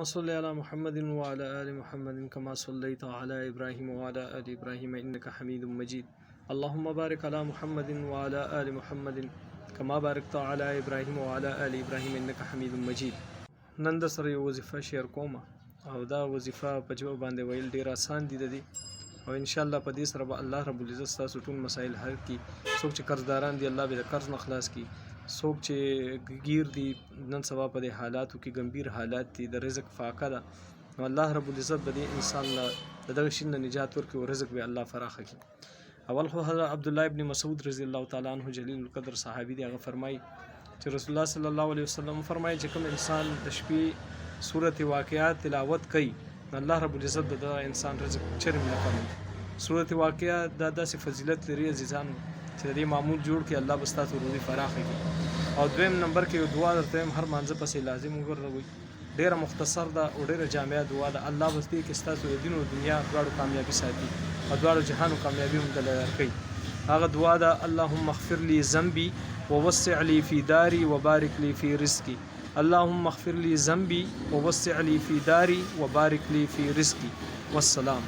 اللهم صل على محمد وعلى آل محمد كما صليت على إبراهيم وعلى آل إبراهيم إنك حميد مجيد. اللهم بارك على محمد وعلى آل محمد كما باركت على إبراهيم وعلى آل إبراهيم إنك حميد مجيد. نن در سره یو وظیفه شیر کوم او دا وظیفه په جواب باندې ویل ډیر آسان دي د دې او ان شاء الله په دې سره به الله رب العزت تاسو ټول مسائل حل کړي. څوک چې قرضداران دي الله به د قرض نه خلاص کړي، څوک چې گیر دي نن سبا په دې حالاتو کې ګمبیر حالات دي، د رزق فاقه ده، نو الله رب العزت به دې انسان له دغه شي نه نجات ورکړي او رزق به الله فراخه کړي. اول خو حضرت عبدالله ابن مسعود رضی الله تعالی عنه جلیل القدر صحابي دی، هغه فرمایي چې رسول الله صلی الله علیه وسلم فرمایي چې کوم انسان د شپې سورت واقعات تلاوت کوي الله رب العزت د انسان رزق چرم نه کوي. سورت واقعات دا داسې فضیلت لري عزیزان چې د دې معمول جوړ کړي الله به ستاسو روزي فراخه کړي. او دویم نمبر کې یو دعا درته هر مانځه پسې لازم وګرځوئ، ډیره مختصر ده او ډیره جامعه دعا ده. الله بس دې کې ستاسو د دین او دنیا دواړو کامیابی ساتي او دواړو جهانو کامیابی هم دلته کوي. هغه دعا ده اللهم اغفر لي ذنبي ووسع لي في داري وبارك لي في رزقي. اللهم اغفر لي ذنبي ووسع لي في داري وبارك لي في رزقي. والسلام.